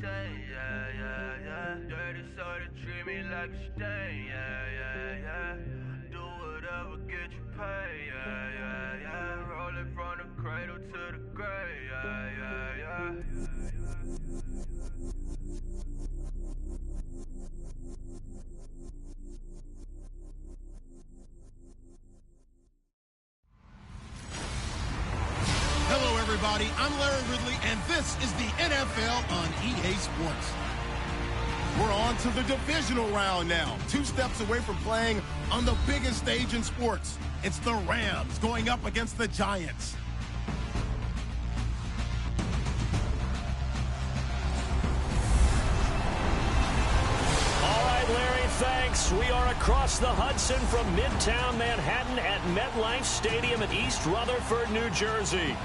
insane, yeah, yeah, yeah. Dirty soda treat me like a stain, yeah, yeah, yeah. Do whatever, get you paid, yeah, yeah, yeah. Roll it from the cradle to the grave, yeah, yeah, yeah. Hello, everybody. I'm Larry Ridley, and this is the NFL on EA Sports. We're on to the divisional round now. 2 steps away from playing on the biggest stage in sports. It's the Rams going up against the Giants. All right, Larry, thanks. We are across the Hudson from Midtown Manhattan at MetLife Stadium in East Rutherford, New Jersey.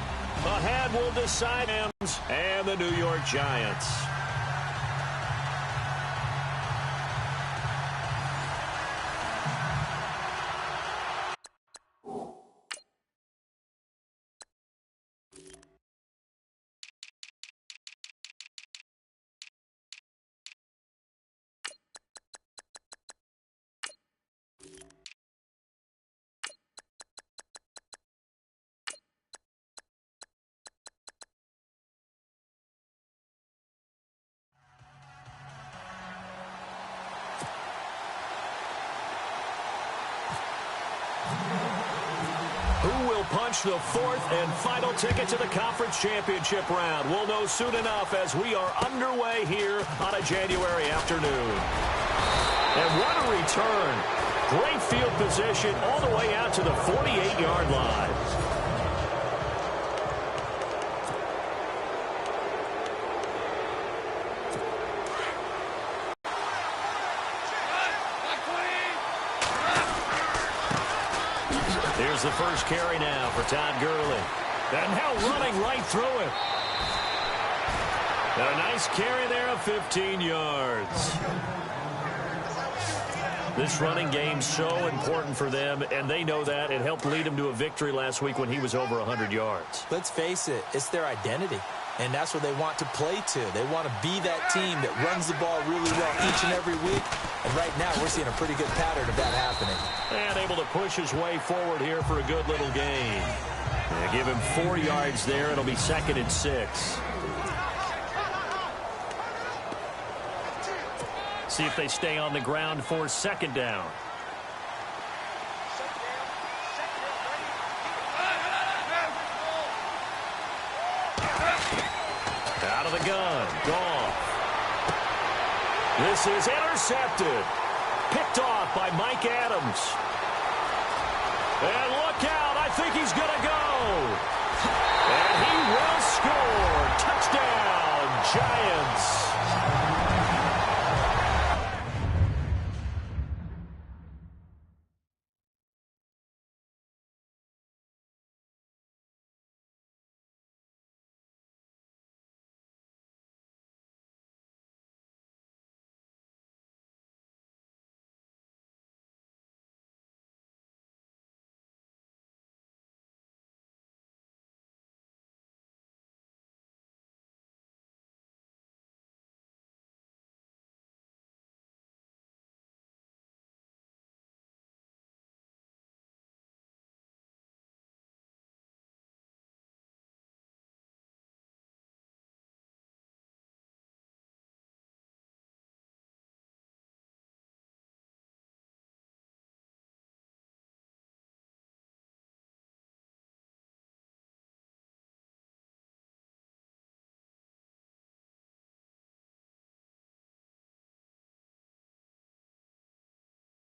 Ahead will decide Rams and the New York Giants. Who will punch the 4th and final ticket to the conference championship round? We'll know soon enough as we are underway here on a January afternoon. And what a return. Great field position all the way out to the 48-yard line. Here's the first carry now for Todd Gurley. And now running right through it. And a nice carry there of 15 yards. This running game's so important for them, and they know that. It helped lead them to a victory last week when he was over 100 yards. Let's face it, it's their identity. And that's what they want to play to. They want to be that team that runs the ball really well each and every week. And right now, we're seeing a pretty good pattern of that happening. And able to push his way forward here for a good little gain. They give him 4 yards there. It'll be 2nd and 6. See if they stay on the ground for 2nd down. Out of the gun. Gone. This is intercepted. Picked off by Mike Adams. And look out. I think he's going to go. And he will score. Touchdown, Giants.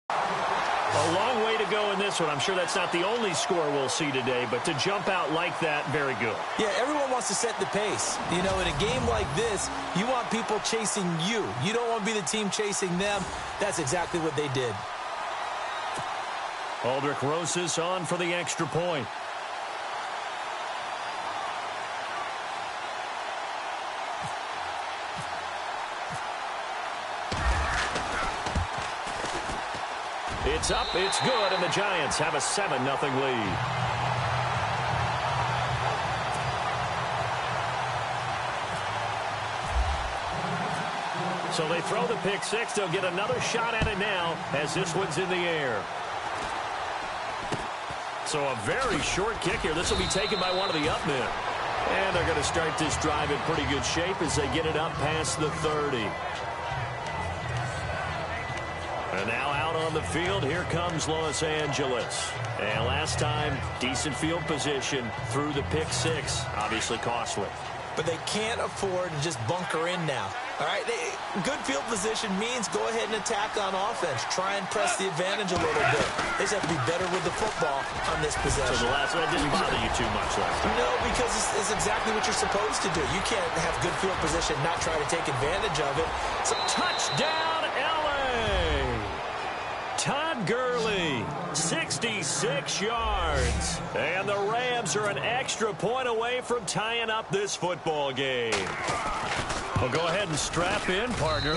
A long way to go in this one. I'm sure that's not the only score we'll see today, but to jump out like that, very good. Yeah, everyone wants to set the pace. You know, in a game like this, you want people chasing you. You don't want to be the team chasing them. That's exactly what they did. Aldrich Rosas on for the extra point. It's up, it's good, and the Giants have a 7-0 lead. So they throw the pick six. They'll get another shot at it now as this one's in the air. So a very short kick here. This will be taken by one of the up men. And they're going to start this drive in pretty good shape as they get it up past the 30. And now out on the field, here comes Los Angeles. And last time, decent field position through the pick six. Obviously costly. But they can't afford to just bunker in now. All right, good field position means go ahead and attack on offense. Try and press the advantage a little bit. They just have to be better with the football on this possession. So the last one didn't bother you too much last time? No, because it's exactly what you're supposed to do. You can't have good field position, not try to take advantage of it. So touchdown, L.A. Todd Gurley, 66 yards. And the Rams are an extra point away from tying up this football game. Well, go ahead and strap in, partner.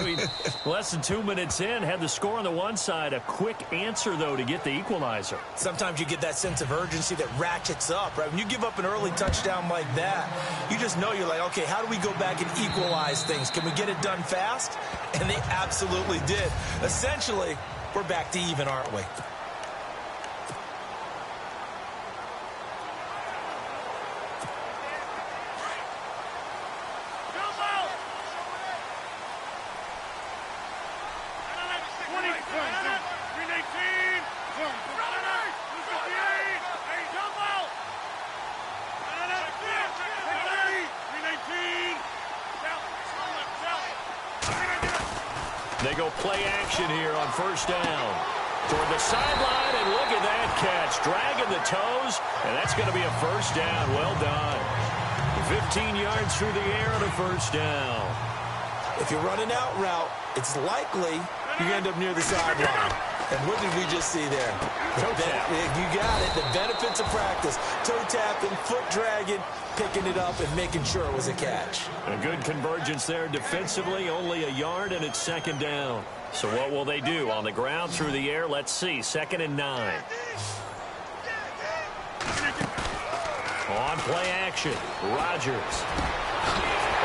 Less than 2 minutes in, had the score on the one side. A quick answer, though, to get the equalizer. Sometimes you get that sense of urgency that ratchets up, right? When you give up an early touchdown like that, you just know you're like, okay, how do we go back and equalize things? Can we get it done fast? And they absolutely did. Essentially, we're back to even, aren't we? They go play action here on first down. Toward the sideline, and look at that catch. Dragging the toes, and that's going to be a first down. Well done. 15 yards through the air on a first down. If you're running out route, it's likely you end up near the sideline. And what did we just see there? Toe tap. You got it. The benefits of practice. Toe tapping, foot dragging, picking it up, and making sure it was a catch. A good convergence there defensively. Only a yard, and it's second down. So what will they do? On the ground, through the air, let's see. 2nd and 9. On play action, Rodgers.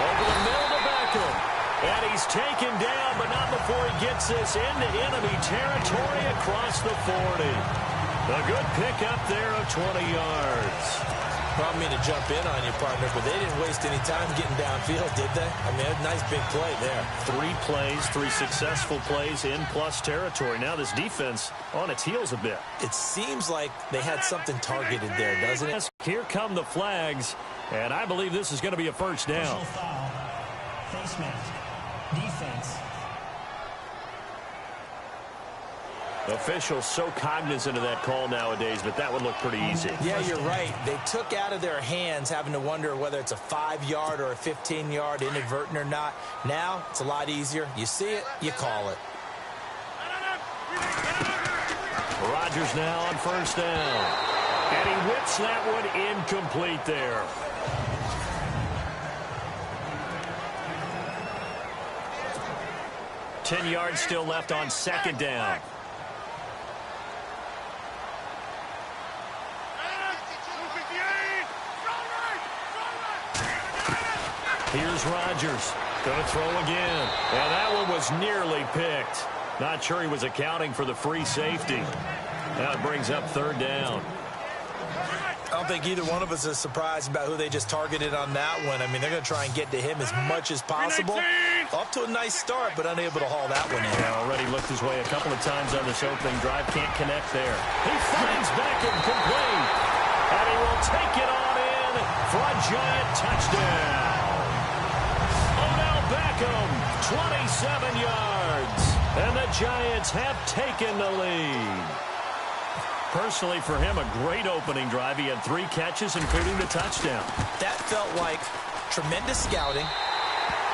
Over the middle to Beckham. And he's taken down, but not before he gets this into enemy territory across the 40. A good pickup there of 20 yards. I don't mean to jump in on you, partner, but they didn't waste any time getting downfield, did they? I mean, a nice big play there. 3 plays, 3 successful plays in plus territory. Now this defense on its heels a bit. It seems like they had something targeted there, doesn't it? Here come the flags, and I believe this is going to be a first down. Foul. Face mask. Defense. Officials so cognizant of that call nowadays, but that would look pretty easy. Yeah, you're right. They took out of their hands having to wonder whether it's a 5-yard or a 15-yard, inadvertent or not. Now, it's a lot easier. You see it, you call it. Rodgers now on first down. And he whips that one incomplete there. Ten yards still left on second down. Here's Rodgers. Going to throw again. And that one was nearly picked. Not sure he was accounting for the free safety. Now it brings up third down. I don't think either one of us is surprised about who they just targeted on that one. I mean, they're going to try and get to him as much as possible. Off to a nice start, but unable to haul that one in. Yeah, already looked his way a couple of times on this opening drive. Can't connect there. He finds Beckham complete. And he will take it on in for a giant touchdown. Odell Beckham, 27 yards. And the Giants have taken the lead. Personally, for him, a great opening drive. He had 3 catches, including the touchdown. That felt like tremendous scouting,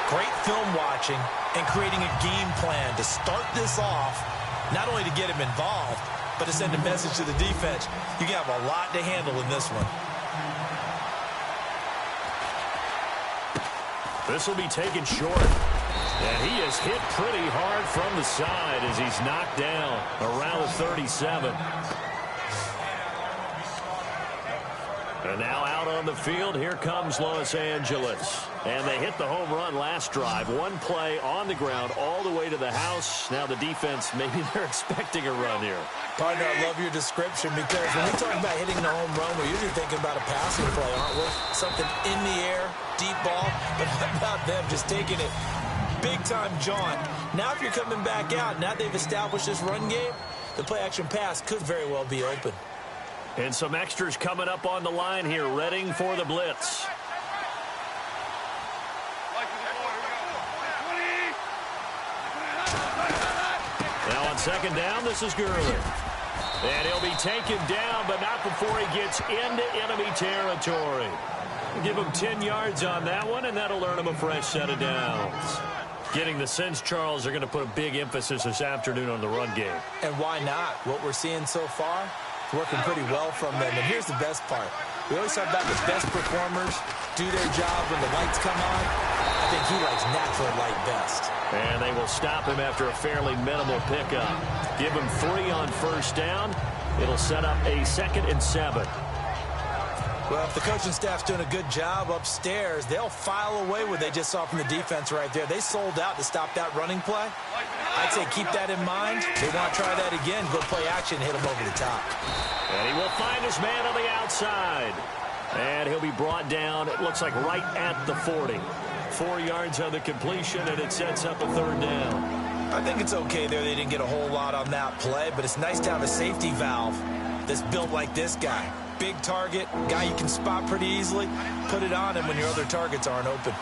great film watching, and creating a game plan to start this off, not only to get him involved, but to send a message to the defense. You can have a lot to handle in this one. This will be taken short. And he is hit pretty hard from the side as he's knocked down around the 37. And now out on on the field. Here comes Los Angeles. And they hit the home run last drive. One play on the ground all the way to the house. Now the defense, maybe they're expecting a run here. Partner, I love your description because when we talk about hitting the home run, we're usually thinking about a passing play, aren't we? Something in the air, deep ball. But how about them just taking it big-time jaunt? Now if you're coming back out, now they've established this run game, the play-action pass could very well be open. And some extras coming up on the line here, readying for the blitz. Now on second down, this is Gurley. And he'll be taken down, but not before he gets into enemy territory. Give him 10 yards on that one, and that'll earn him a fresh set of downs. Getting the sense, Charles, are going to put a big emphasis this afternoon on the run game. And why not? What we're seeing so far, it's working pretty well from them. And here's the best part. We always talk about the best performers do their job when the lights come on. I think he likes natural light best. And they will stop him after a fairly minimal pickup. Give him 3 on first down. It'll set up a 2nd and 7. Well, if the coaching staff's doing a good job upstairs, they'll file away what they just saw from the defense right there. They sold out to stop that running play. I'd say keep that in mind. They want to try that again. Go play action, hit him over the top. And he will find his man on the outside. And he'll be brought down, it looks like right at the 40. 4 yards on the completion, and it sets up a 3rd down. I think it's okay there. They didn't get a whole lot on that play, but it's nice to have a safety valve that's built like this guy. Big target, guy you can spot pretty easily. Put it on him when your other targets aren't open.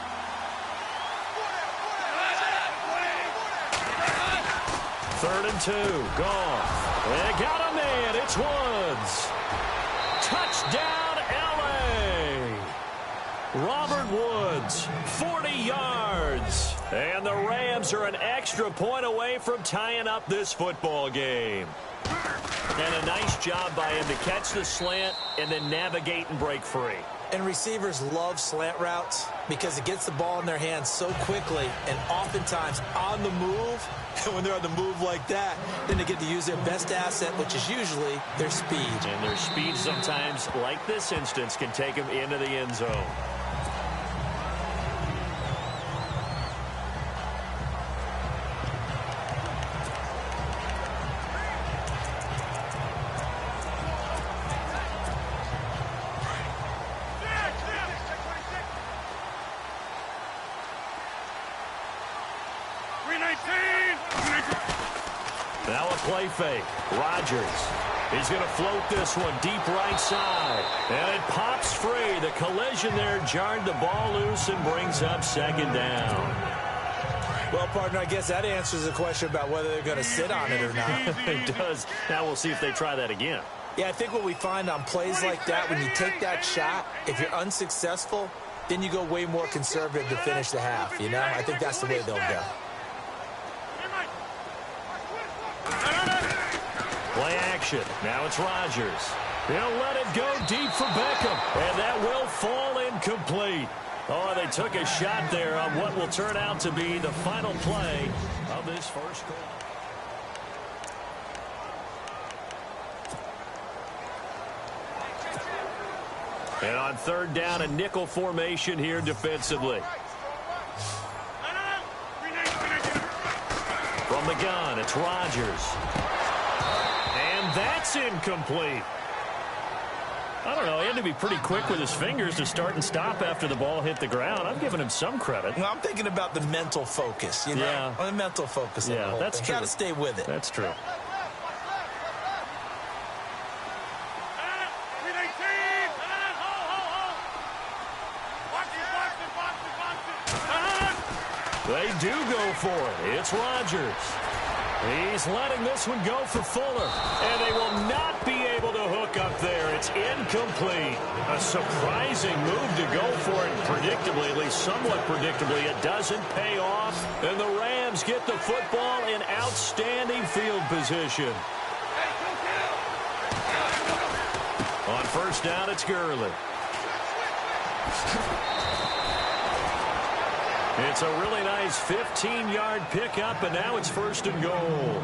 Third and 2, Goff. They got a man, it's Woods. Touchdown, L.A. Robert Woods, 40 yards. And the Rams are an extra point away from tying up this football game. And a nice job by him to catch the slant and then navigate and break free. And receivers love slant routes because it gets the ball in their hands so quickly and oftentimes on the move. And when they're on the move like that, then they get to use their best asset, which is usually their speed. And their speed sometimes, like this instance, can take them into the end zone. Now a play fake. Rodgers. He's going to float this one deep right side. And it pops free. The collision there jarred the ball loose and brings up 2nd down. Well, partner, I guess that answers the question about whether they're going to sit on it or not. It does. Now we'll see if they try that again. Yeah, I think what we find on plays like that, when you take that shot, if you're unsuccessful, then you go way more conservative to finish the half, you know? I think that's the way they'll go. Play action. Now it's Rodgers. He'll let it go deep for Beckham. And that will fall incomplete. Oh, they took a shot there on what will turn out to be the final play of this first quarter. And on 3rd down, a nickel formation here defensively. From the gun, it's Rodgers. And that's incomplete. I don't know. He had to be pretty quick with his fingers to start and stop after the ball hit the ground. I'm giving him some credit. Well, I'm thinking about the mental focus, you know? Yeah. The mental focus. Yeah, that's true. Got to stay with it. That's true. They do go for it. It's Rodgers. He's letting this one go for Fuller. And they will not be able to hook up there. It's incomplete. A surprising move to go for it. Predictably, at least somewhat predictably, it doesn't pay off. And the Rams get the football in outstanding field position. On 1st down, it's Gurley. It's a really nice 15-yard pickup, and now it's 1st and goal.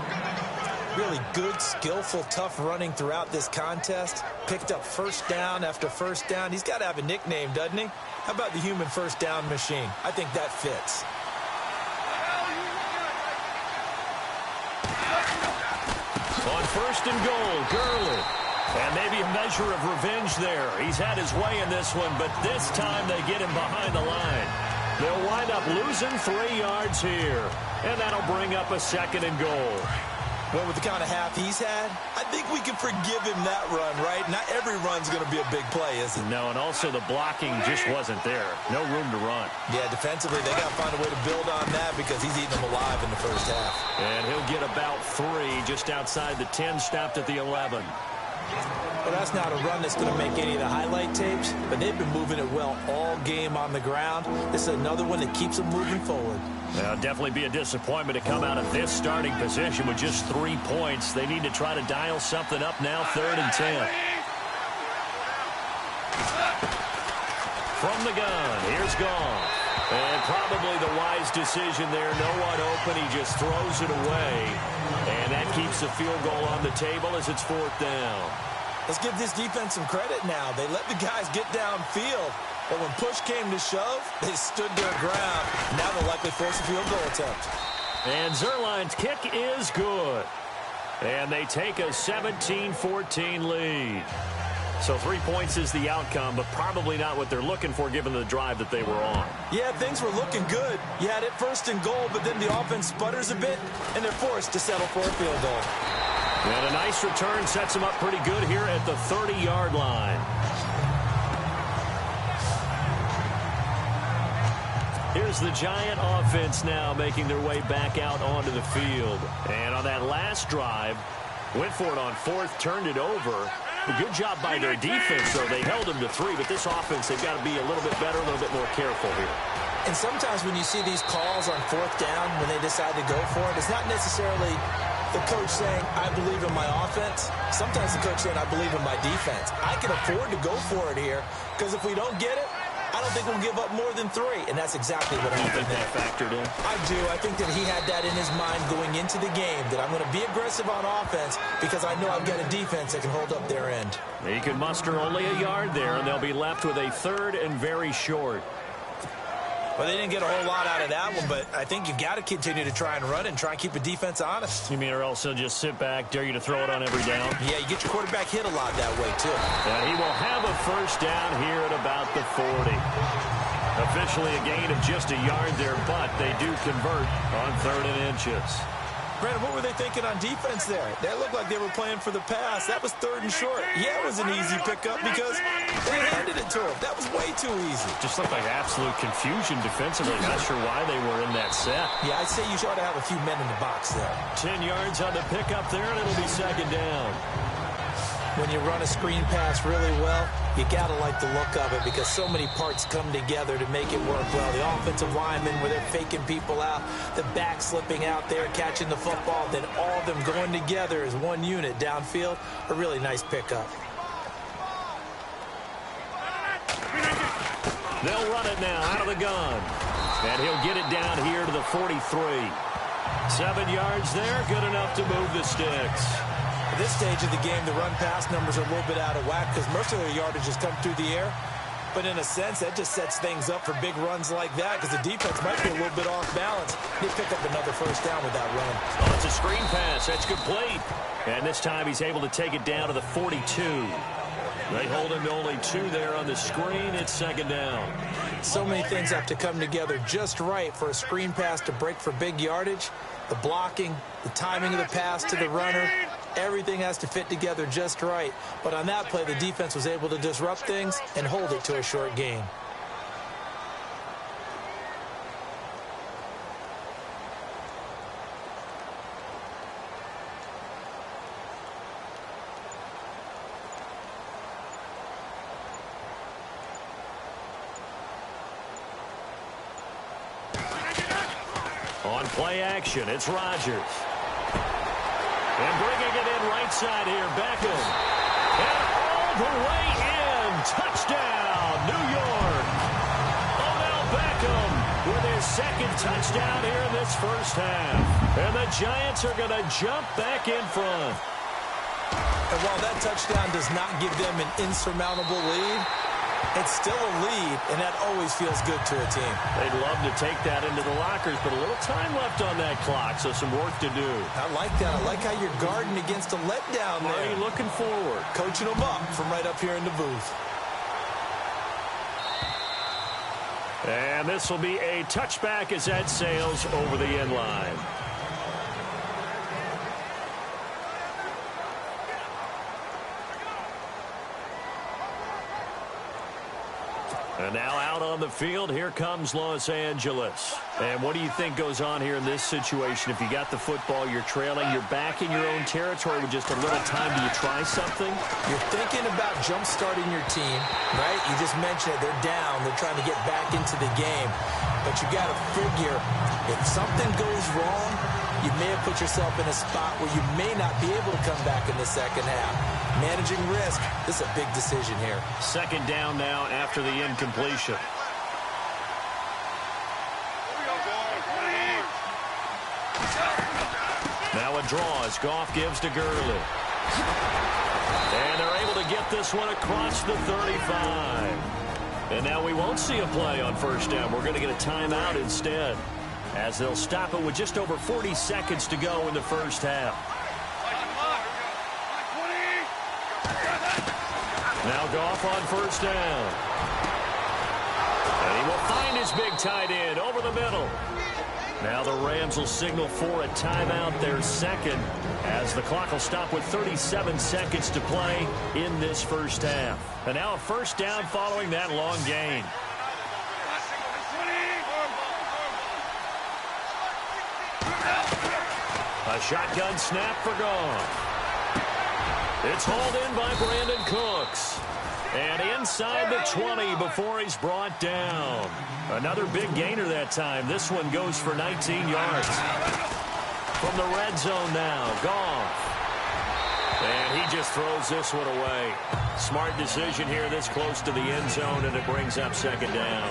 Really good, skillful, tough running throughout this contest. Picked up first down after first down. He's got to have a nickname, doesn't he? How about the human first down machine? I think that fits. On first and goal, Gurley. And maybe a measure of revenge there. He's had his way in this one, but this time they get him behind the line. They'll wind up losing 3 yards here, and that'll bring up a second and goal. Well, with the kind of half he's had, I think we can forgive him that run, right? Not every run's going to be a big play, is it? No, and also the blocking just wasn't there. No room to run. Yeah, defensively, they got to find a way to build on that because he's eating them alive in the first half. And he'll get about 3 just outside the 10, stopped at the 11. Well, that's not a run that's going to make any of the highlight tapes, but they've been moving it well all game on the ground. This is another one that keeps them moving forward. Well, definitely be a disappointment to come out of this starting position with just 3 points. They need to try to dial something up now, 3rd and 10. From the gun, here's Goff. And probably the wise decision there. No one open. He just throws it away. And that keeps the field goal on the table as it's 4th down. Let's give this defense some credit now. They let the guys get downfield. But when push came to shove, they stood their ground. Now they'll likely force a field goal attempt. And Zerline's kick is good. And they take a 17-14 lead. So 3 points is the outcome, but probably not what they're looking for given the drive that they were on. Yeah, things were looking good. You had it 1st and goal, but then the offense sputters a bit, and they're forced to settle for a field goal. And a nice return sets them up pretty good here at the 30-yard line. Here's the Giant offense now making their way back out onto the field. And on that last drive, went for it on 4th, turned it over. A good job by their defense, though. They held them to 3, but this offense, they've got to be a little bit better, a little bit more careful here. And sometimes when you see these calls on 4th down, when they decide to go for it, it's not necessarily the coach saying, I believe in my offense. Sometimes the coach saying, I believe in my defense. I can afford to go for it here, because if we don't get it, I don't think we'll give up more than 3, and that's exactly what happened. You think that factored in? I do. I think that he had that in his mind going into the game, that I'm going to be aggressive on offense because I know I've got a defense that can hold up their end. He can muster only a yard there, and they'll be left with a 3rd and very short. Well, they didn't get a whole lot out of that one, but I think you've got to continue to try and run and try and keep the defense honest. You mean or else he'll just sit back, dare you to throw it on every down? Yeah, you get your quarterback hit a lot that way, too. And he will have a 1st down here at about the 40. Officially a gain of just a yard there, but they do convert on 3rd and inches. Brandon, what were they thinking on defense there? They looked like they were playing for the pass. That was 3rd and short. Yeah, it was an easy pickup because they handed it to him. That was way too easy. Just looked like absolute confusion defensively. Not sure why they were in that set. Yeah, I'd say you ought to have a few men in the box there. 10 yards on the pickup there, and it'll be 2nd down. When you run a screen pass really well, you got to like the look of it because so many parts come together to make it work well. The offensive linemen, where they're faking people out, the back slipping out there, catching the football, then all of them going together as one unit downfield. A really nice pickup. They'll run it now out of the gun. And he'll get it down here to the 43. 7 yards there, good enough to move the sticks. At this stage of the game, the run-pass numbers are a little bit out of whack because most of their yardage has come through the air. But in a sense, that just sets things up for big runs like that because the defense might be a little bit off balance. They pick up another 1st down with that run. Oh, it's a screen pass. That's complete. And this time he's able to take it down to the 42. They hold him to only 2 there on the screen. It's 2nd down. So many things have to come together just right for a screen pass to break for big yardage. The blocking, the timing of the pass to the runner, everything has to fit together just right. But on that play, the defense was able to disrupt things and hold it to a short gain. On play action, it's Rodgers. And bringing it in right side here, Beckham. And all the way in. Touchdown, New York. Odell Beckham with his second touchdown here in this first half. And the Giants are going to jump back in front. And while that touchdown does not give them an insurmountable lead, it's still a lead, and that always feels good to a team. They'd love to take that into the lockers, but a little time left on that clock, so some work to do. I like that. I like how you're guarding against a letdown there. Are you looking forward? Coaching them up from right up here in the booth. And this will be a touchback as that sails over the end line. And now out on the field, here comes Los Angeles. And what do you think goes on here in this situation? If you got the football, you're trailing, you're back in your own territory with just a little time. Do you try something? You're thinking about jump-starting your team, right? You just mentioned it. They're down. They're trying to get back into the game. But you got to figure, if something goes wrong, you may have put yourself in a spot where you may not be able to come back in the second half. Managing risk, this is a big decision here. Second down now after the incompletion. Now a draw as Goff gives to Gurley. And they're able to get this one across the 35. And now we won't see a play on first down. We're going to get a timeout instead, as they'll stop it with just over 40 seconds to go in the first half. Now Goff on first down. And he will find his big tight end over the middle. Now the Rams will signal for a timeout, their second, as the clock will stop with 37 seconds to play in this first half. And now a first down following that long gain. A shotgun snap for Goff. It's hauled in by Brandon Cooks. And inside the 20 before he's brought down. Another big gainer that time. This one goes for 19 yards. From the red zone now, Goff. And he just throws this one away. Smart decision here this close to the end zone, and it brings up second down.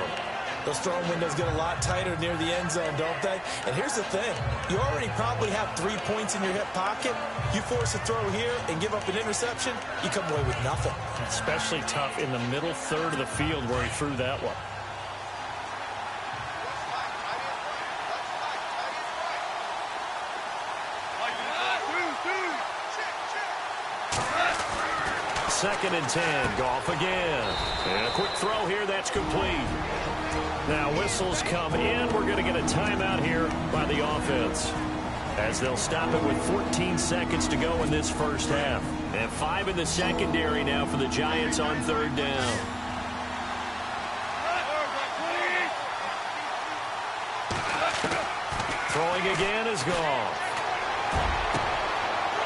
Those throwing windows get a lot tighter near the end zone, don't they? And here's the thing. You already probably have 3 points in your hip pocket. You force a throw here and give up an interception, you come away with nothing. Especially tough in the middle third of the field where he threw that one. Second and 10, Goff again. And a quick throw here, that's complete. Now whistles come in. We're going to get a timeout here by the offense, as they'll stop it with 14 seconds to go in this first half. And 5 in the secondary now for the Giants on third down. Throwing again is Goff.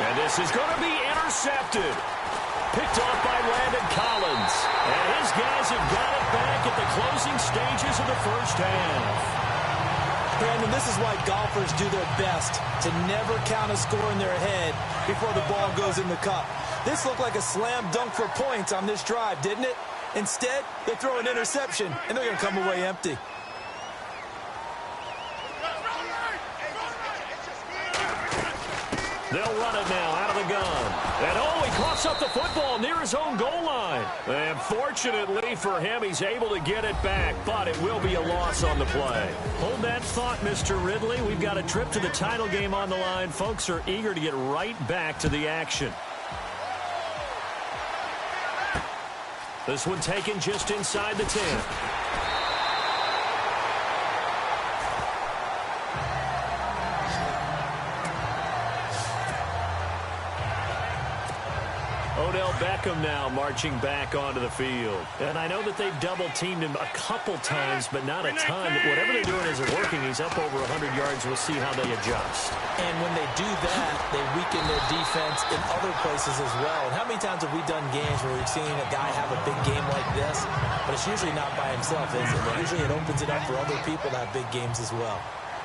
And this is going to be intercepted. Picked off by Landon Collins. And his guys have got it back at the closing stages of the first half. Brandon, this is why golfers do their best to never count a score in their head before the ball goes in the cup. This looked like a slam dunk for points on this drive, didn't it? Instead, they throw an interception, and they're going to come away empty. They'll run it now out of the gun. And oh, he coughs up the football near his own goal line. And fortunately for him, he's able to get it back, but it will be a loss on the play. Hold that thought, Mr. Ridley. We've got a trip to the title game on the line. Folks are eager to get right back to the action. This one taken just inside the 10. Odell Beckham now marching back onto the field. And I know that they've double-teamed him a couple times, but not a ton. Whatever they're doing isn't working. He's up over 100 yards. We'll see how they adjust. And when they do that, they weaken their defense in other places as well. And how many times have we done games where we've seen a guy have a big game like this? But it's usually not by himself, is it? Usually it opens it up for other people to have big games as well.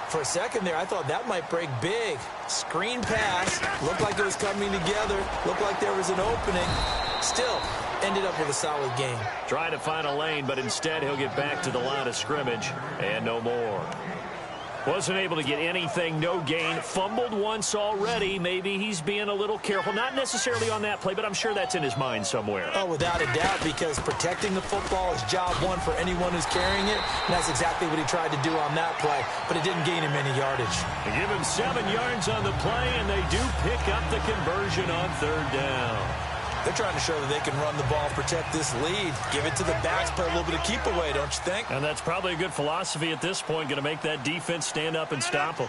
For a second there, I thought that might break big. Screen pass. Looked like it was coming together. Looked like there was an opening. Still, ended up with a solid game. Trying to find a lane, but instead he'll get back to the line of scrimmage and no more. Wasn't able to get anything, no gain. Fumbled once already. Maybe he's being a little careful. Not necessarily on that play, but I'm sure that's in his mind somewhere. Oh, without a doubt, because protecting the football is job one for anyone who's carrying it. And that's exactly what he tried to do on that play, but it didn't gain him any yardage. They give him 7 yards on the play, and they do pick up the conversion on 3rd down. They're trying to show that they can run the ball, protect this lead. Give it to the backs, play a little bit of keep away, don't you think? And that's probably a good philosophy at this point, going to make that defense stand up and stop them.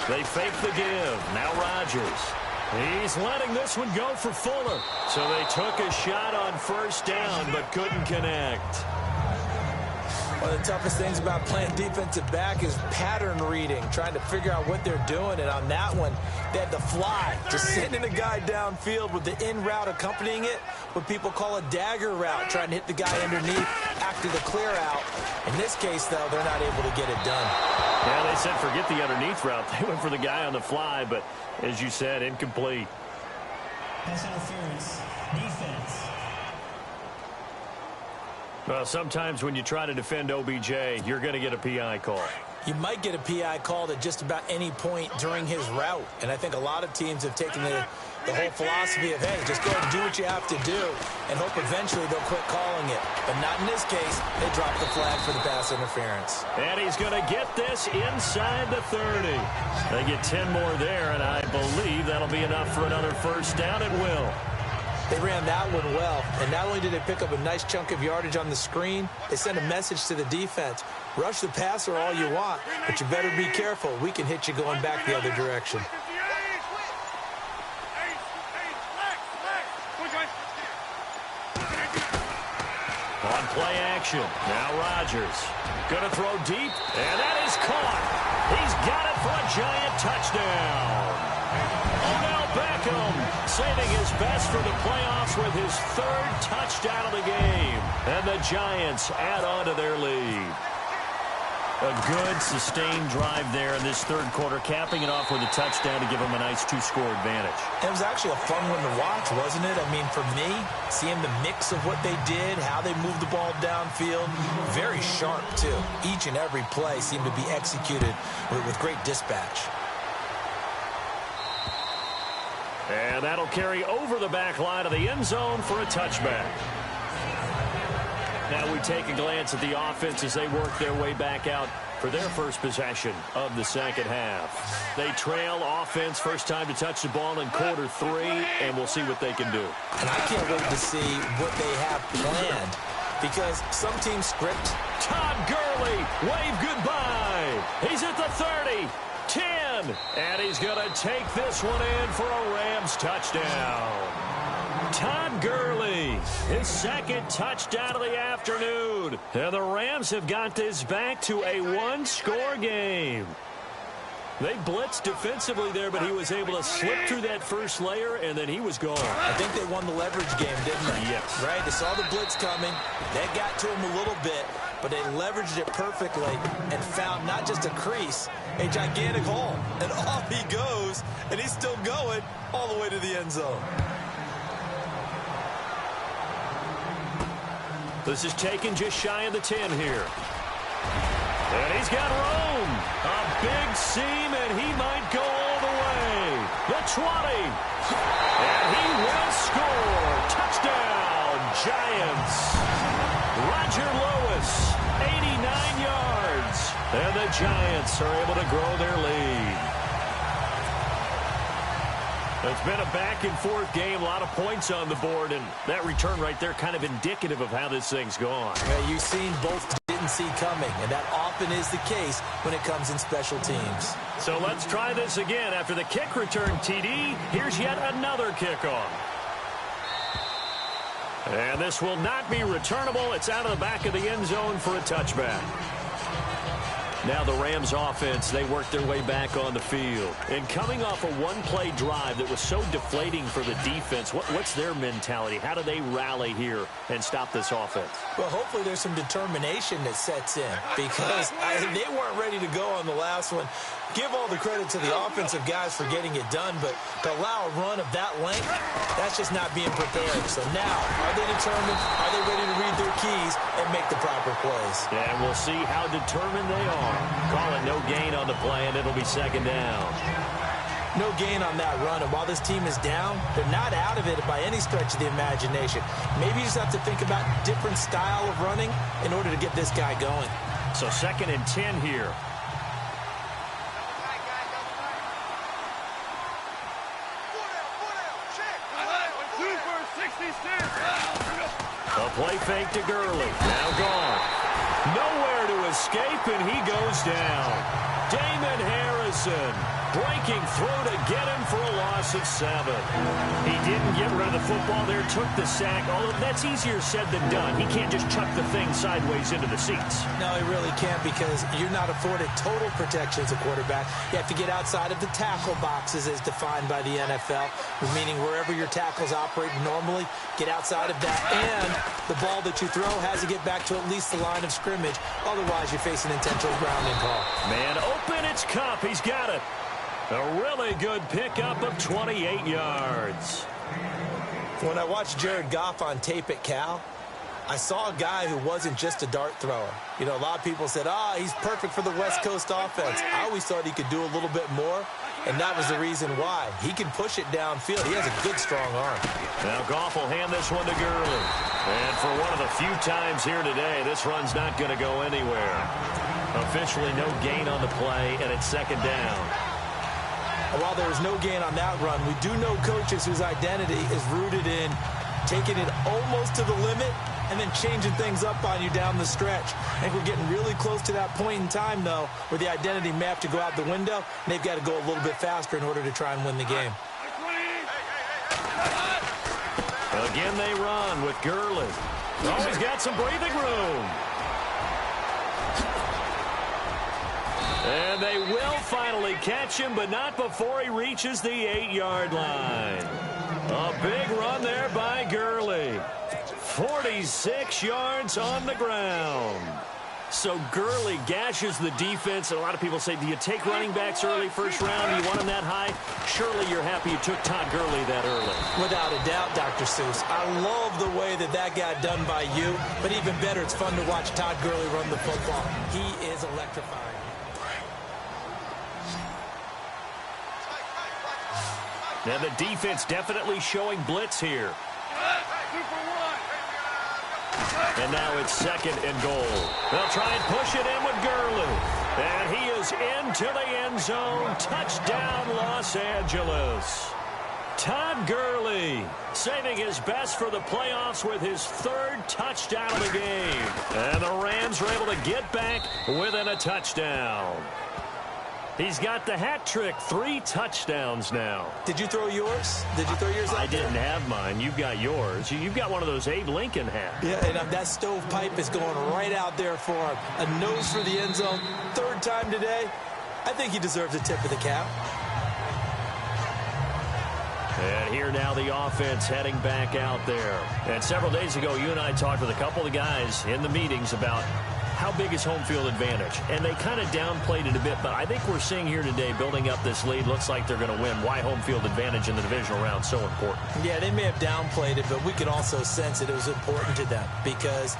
They fake the give. Now Rodgers. He's letting this one go for Fuller. So they took a shot on 1st down, but couldn't connect. One of the toughest things about playing defensive back is pattern reading, trying to figure out what they're doing. And on that one, they had the fly, just sending a guy downfield with the in route accompanying it, what people call a dagger route, trying to hit the guy underneath after the clear out. In this case, though, they're not able to get it done. Yeah, they said forget the underneath route. They went for the guy on the fly, but as you said, incomplete. Pass interference. Defense. Well, sometimes when you try to defend OBJ, you're going to get a PI call. You might get a PI called at just about any point during his route. And I think a lot of teams have taken the whole philosophy of, hey, just go and do what you have to do and hope eventually they'll quit calling it. But not in this case. They dropped the flag for the pass interference. And he's going to get this inside the 30. They get 10 more there, and I believe that'll be enough for another 1st down. It will. They ran that one well, and not only did they pick up a nice chunk of yardage on the screen, they sent a message to the defense. Rush the passer all you want, but you better be careful. We can hit you going back the other direction. On play action, now Rodgers. Gonna throw deep, and that is caught. He's got it for a giant touchdown. Odell Beckham saving his best for the playoffs with his 3rd touchdown of the game. And the Giants add on to their lead. A good, sustained drive there in this 3rd quarter, capping it off with a touchdown to give them a nice 2-score advantage. It was actually a fun one to watch, wasn't it? I mean, for me, seeing the mix of what they did, how they moved the ball downfield, very sharp, too. Each and every play seemed to be executed with great dispatch. And that'll carry over the back line of the end zone for a touchback. Now we take a glance at the offense as they work their way back out for their first possession of the 2nd half. They trail offense, first time to touch the ball in quarter 3, and we'll see what they can do. And I can't wait to see what they have planned, because some teams script. Todd Gurley, wave goodbye. He's at the 30, 10, and he's going to take this one in for a Rams touchdown. Todd Gurley, his 2nd touchdown of the afternoon. And the Rams have got this back to a 1-score game. They blitzed defensively there, but he was able to slip through that first layer, and then he was gone. I think they won the leverage game, didn't they? Yes. Right? They saw the blitz coming. That got to him a little bit, but they leveraged it perfectly and found not just a crease, a gigantic hole. And off he goes, and he's still going all the way to the end zone. This is taken just shy of the 10 here. And he's got room. A big seam, and he might go all the way. The 20. And he will score. Touchdown, Giants. Roger Lewis, 89 yards. And the Giants are able to grow their lead. It's been a back-and-forth game, a lot of points on the board, and that return right there kind of indicative of how this thing's gone. Yeah, you've seen both didn't see coming, and that often is the case when it comes in special teams. So let's try this again. After the kick return, TD, here's yet another kickoff. And this will not be returnable. It's out of the back of the end zone for a touchback. Now the Rams offense, they work their way back on the field. And coming off a one-play drive that was so deflating for the defense, what's their mentality? How do they rally here and stop this offense? Well, hopefully there's some determination that sets in because they weren't ready to go on the last one. Give all the credit to the offensive guys for getting it done, but to allow a run of that length, that's just not being prepared. So now, are they determined? Are they ready to read their keys and make the proper plays? And we'll see how determined they are. Call it no gain on the play, and it'll be second down. No gain on that run, and while this team is down, they're not out of it by any stretch of the imagination. Maybe you just have to think about different style of running in order to get this guy going. So 2nd and 10 here. A play fake to Gurley. Now gone. Nowhere to escape, and he goes down. Damon Harrison breaking through to get him for a loss of 7. He didn't get rid of the football there, took the sack. Although that's easier said than done. He can't just chuck the thing sideways into the seats. No, he really can't because you're not afforded total protection as a quarterback. You have to get outside of the tackle boxes as defined by the NFL, meaning wherever your tackles operate normally, get outside of that. And the ball that you throw has to get back to at least the line of scrimmage. Otherwise, you're facing intentional grounding call. Man open, it's Kupp. He's got it. A really good pickup of 28 yards. When I watched Jared Goff on tape at Cal, I saw a guy who wasn't just a dart thrower. You know, a lot of people said, he's perfect for the West Coast offense. I always thought he could do a little bit more, and that was the reason why. He can push it downfield. He has a good, strong arm. Now Goff will hand this one to Gurley. And for one of the few times here today, this run's not going to go anywhere. Officially no gain on the play, and it's 2nd down. While there is no gain on that run, we do know coaches whose identity is rooted in taking it almost to the limit and then changing things up on you down the stretch. I think we're getting really close to that point in time, though, where the identity may have to go out the window, and they've got to go a little bit faster in order to try and win the game. Again, they run with Gurley. Oh, he's got some breathing room. And they will finally catch him, but not before he reaches the 8-yard line. A big run there by Gurley. 46 yards on the ground. So Gurley gashes the defense, and a lot of people say, do you take running backs early first round? Do you want them that high? Surely you're happy you took Todd Gurley that early. Without a doubt, Dr. Seuss. I love the way that got done by you, but even better, it's fun to watch Todd Gurley run the football. He is electrifying. Now the defense definitely showing blitz here. And now it's 2nd and goal. They'll try and push it in with Gurley. And he is into the end zone. Touchdown, Los Angeles. Todd Gurley saving his best for the playoffs with his 3rd touchdown of the game. And the Rams are able to get back within a touchdown. He's got the hat trick, 3 touchdowns now. Did you throw yours? Did you throw yours out I didn't have mine. You've got yours. You've got one of those Abe Lincoln hats. Yeah, and that stovepipe is going right out there for him. A nose for the end zone. 3rd time today. I think he deserves a tip of the cap. And here now the offense heading back out there. And several days ago, you and I talked with a couple of guys in the meetings about how big is home field advantage. And they kind of downplayed it a bit, but I think we're seeing here today, building up this lead, looks like they're going to win. Why home field advantage in the divisional round so important? Yeah, they may have downplayed it, but we could also sense that it was important to them because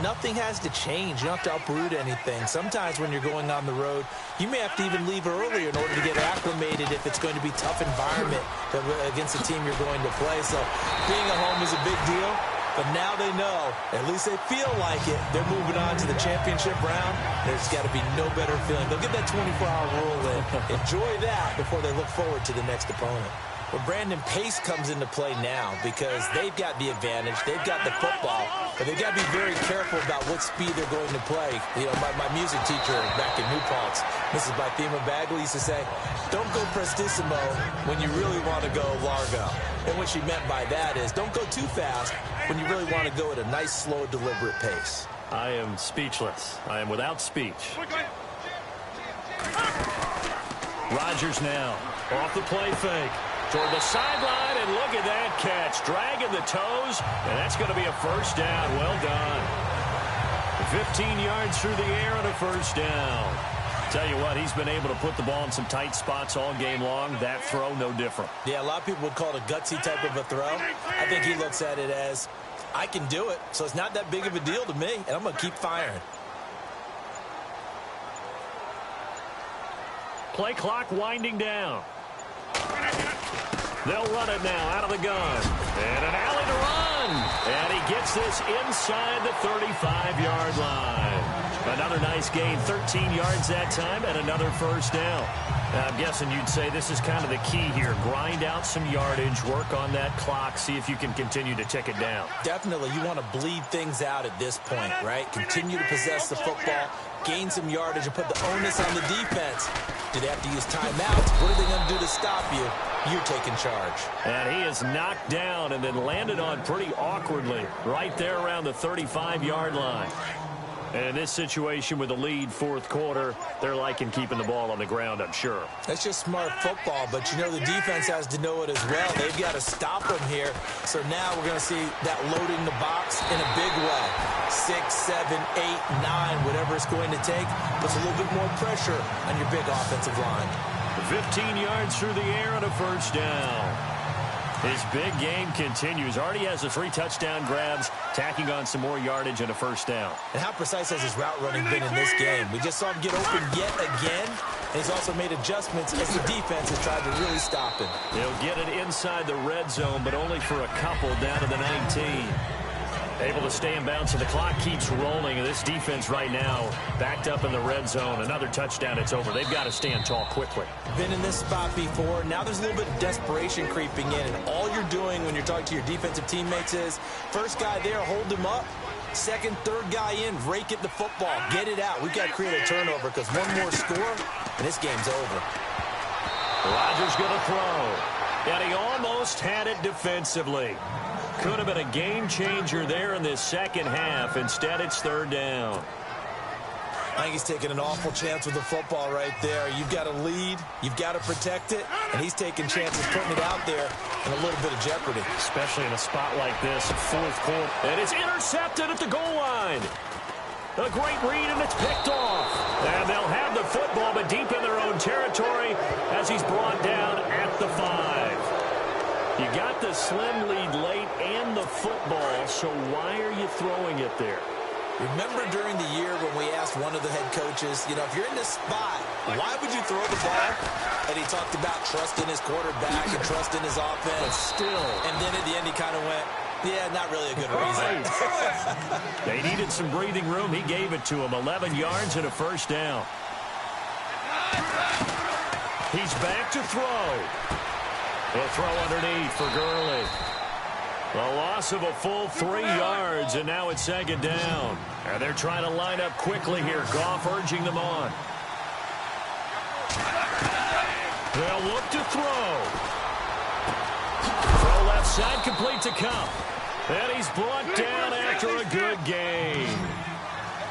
nothing has to change. You don't have to uproot anything. Sometimes when you're going on the road, you may have to even leave earlier in order to get acclimated if it's going to be a tough environment against the team you're going to play. So being at home is a big deal. But now they know, at least they feel like it, they're moving on to the championship round. There's got to be no better feeling. They'll get that 24-hour rule in. Enjoy that before they look forward to the next opponent. Well, Brandon, pace comes into play now because they've got the advantage. They've got the football, but they've got to be very careful about what speed they're going to play. You know, my music teacher back in New Paltz, Mrs. Bythema Bagley, used to say, don't go prestissimo when you really want to go largo. And what she meant by that is don't go too fast when you really want to go at a nice, slow, deliberate pace. I am speechless. I am without speech. Rodgers now off the play fake toward the sideline, and look at that catch. Dragging the toes, and that's going to be a first down. Well done. 15 yards through the air and a first down. Tell you what, he's been able to put the ball in some tight spots all game long. That throw, no different. Yeah, a lot of people would call it a gutsy type of a throw. I think he looks at it as, I can do it, so it's not that big of a deal to me, and I'm going to keep firing. Play clock winding down. They'll run it now out of the gun. And an alley to run. And he gets this inside the 35-yard line. Another nice gain, 13 yards that time, and another first down. Now, I'm guessing you'd say this is kind of the key here. Grind out some yardage, work on that clock, see if you can continue to tick it down. Definitely, you want to bleed things out at this point, right? Continue to possess the football, gain some yardage, and put the onus on the defense. Do they have to use timeouts? What are they going to do to stop you? You're taking charge. And he is knocked down and then landed on pretty awkwardly right there around the 35-yard line. And in this situation with the lead fourth quarter, they're liking keeping the ball on the ground, I'm sure. That's just smart football, but you know the defense has to know it as well. They've got to stop them here. So now we're going to see that loading the box in a big way. 6, 7, 8, 9, whatever it's going to take, puts a little bit more pressure on your big offensive line. 15 yards through the air and a first down. His big game continues. Already has the 3 touchdown grabs, tacking on some more yardage and a first down. And how precise has his route running been in this game? We just saw him get open yet again, and he's also made adjustments as the defense has tried to really stop him. He'll get it inside the red zone, but only for a couple down to the 19. Able to stay in bounds, and the clock keeps rolling. And this defense right now backed up in the red zone. Another touchdown, it's over. They've got to stand tall quickly. Been in this spot before. Now there's a little bit of desperation creeping in. And all you're doing when you're talking to your defensive teammates is, first guy there, hold him up. Second, third guy in, rake at the football. Get it out. We've got to create a turnover because one more score, and this game's over. Rodgers going to throw. And he almost had it defensively. Could have been a game changer there in this second half. Instead, it's third down. I think he's taking an awful chance with the football right there. You've got to lead. You've got to protect it. And he's taking chances putting it out there in a little bit of jeopardy. Especially in a spot like this, fourth quarter. And it's intercepted at the goal line. A great read, and it's picked off. And they'll have the football, but deep in their own territory as he's brought down at the 5. You got the slim lead late and the football, so why are you throwing it there? Remember during the year when we asked one of the head coaches, you know, if you're in this spot, why would you throw the ball? And he talked about trusting his quarterback and trusting his offense. But still. And then at the end he kind of went, yeah, not really a good reason. They needed some breathing room. He gave it to him. 11 yards and a first down. He's back to throw. He'll throw underneath for Gurley. A loss of a full 3 yards, and now it's second down. And they're trying to line up quickly here. Goff urging them on. They'll look to throw. Throw left side, complete to Cup. And he's brought down after a good gain.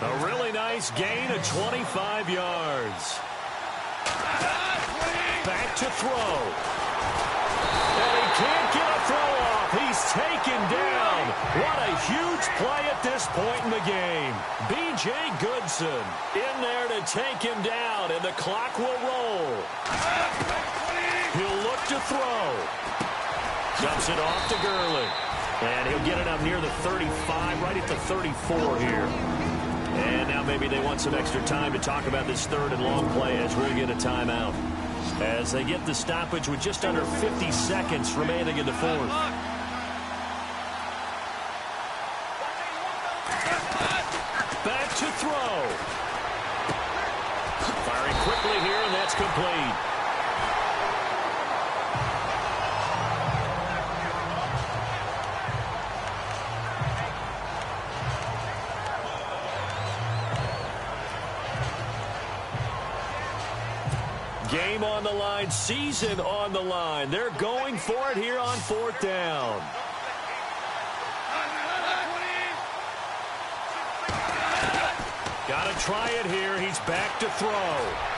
A really nice gain of 25 yards. Back to throw. And he can't get a throw off. He's taken down. What a huge play at this point in the game. B.J. Goodson in there to take him down, and the clock will roll. He'll look to throw. Dumps it off to Gurley. And he'll get it up near the 35, right at the 34 here. And now maybe they want some extra time to talk about this third and long play as we'll get a timeout. As they get the stoppage with just under 50 seconds remaining in the fourth. Back to throw. Firing quickly here, and that's complete. Game on the line, season on the line. They're going for it here on fourth down. Got to try it here. He's back to throw.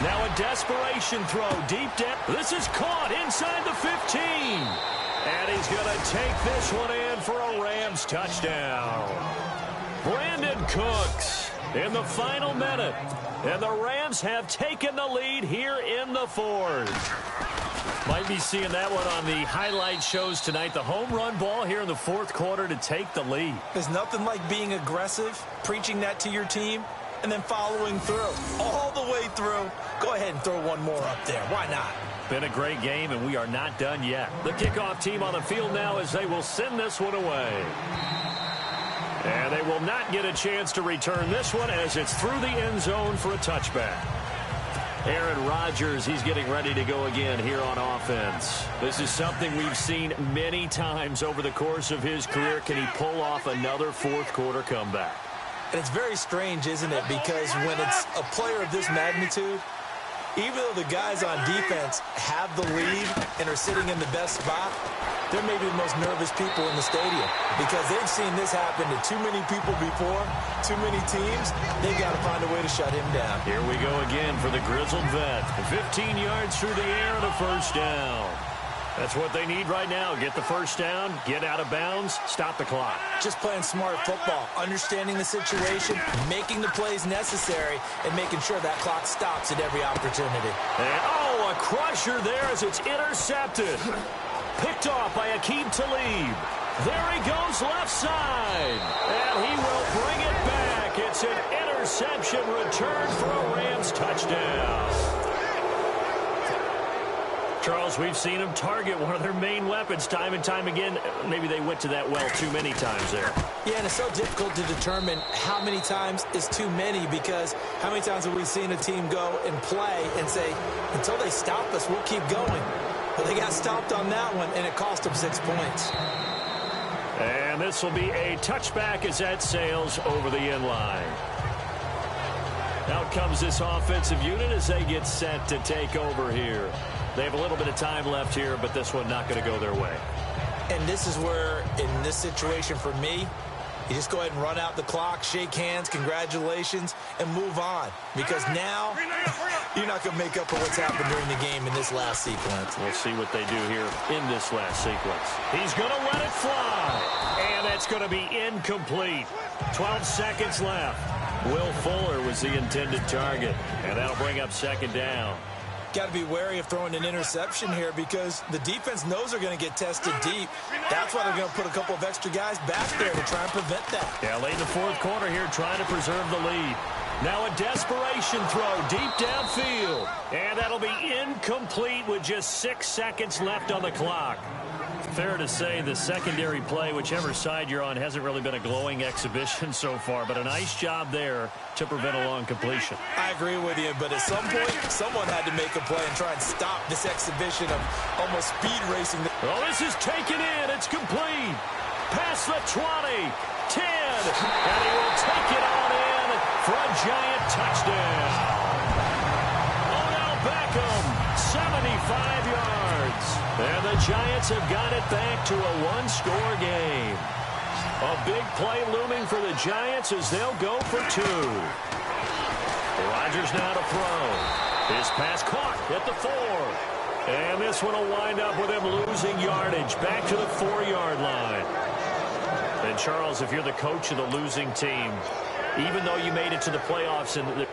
Now a desperation throw deep down. This is caught inside the 15. And he's going to take this one in for a Rams touchdown. Brandon Cooks in the final minute. And the Rams have taken the lead here in the fourth. Might be seeing that one on the highlight shows tonight. The home run ball here in the fourth quarter to take the lead. There's nothing like being aggressive, preaching that to your team, and then following through. All the way through. Go ahead and throw one more up there. Why not? Been a great game, and we are not done yet. The kickoff team on the field now as they will send this one away. And they will not get a chance to return this one as it's through the end zone for a touchback. Aaron Rodgers, he's getting ready to go again here on offense. This is something we've seen many times over the course of his career. Can he pull off another fourth quarter comeback? And it's very strange, isn't it? Because when it's a player of this magnitude, even though the guys on defense have the lead and are sitting in the best spot, they're maybe the most nervous people in the stadium because they've seen this happen to too many people before, too many teams. They've got to find a way to shut him down. Here we go again for the grizzled vet. 15 yards through the air and a first down. That's what they need right now. Get the first down, get out of bounds, stop the clock. Just playing smart football, understanding the situation, making the plays necessary, and making sure that clock stops at every opportunity. And, oh, a crusher there as it's intercepted. Picked off by Aqib Talib. There he goes left side. And he will bring it back. It's an interception return for a Rams touchdown. Charles, we've seen them target one of their main weapons time and time again. Maybe they went to that well too many times there. Yeah, and it's so difficult to determine how many times is too many because how many times have we seen a team go and play and say, until they stop us, we'll keep going. But they got stopped on that one, and it cost them 6 points. And this will be a touchback as that sails over the end line. Out comes this offensive unit as they get set to take over here. They have a little bit of time left here, but this one not going to go their way. And this is where, in this situation for me, you just go ahead and run out the clock, shake hands, congratulations, and move on. Because now, you're not going to make up for what's happened during the game in this last sequence. We'll see what they do here in this last sequence. He's going to let it fly. And that's going to be incomplete. 12 seconds left. Will Fuller was the intended target. And that'll bring up second down. Got to be wary of throwing an interception here because the defense knows they're going to get tested deep. That's why they're going to put a couple of extra guys back there to try and prevent that. Yeah, late in the fourth quarter here trying to preserve the lead. Now a desperation throw deep downfield. And that'll be incomplete with just 6 seconds left on the clock. Fair to say the secondary play, whichever side you're on, hasn't really been a glowing exhibition so far, but a nice job there to prevent a long completion. I agree with you, but at some point, someone had to make a play and try and stop this exhibition of almost speed racing. Well, this is taken in. It's complete. Past the 20, 10, and he will take it on in for a giant touchdown. Odell Beckham, 75 yards. And the Giants have got it back to a one-score game. A big play looming for the Giants as they'll go for 2. Rodgers now to throw. His pass caught at the 4. And this one will wind up with him losing yardage back to the 4-yard line. And Charles, if you're the coach of the losing team, even though you made it to the playoffs and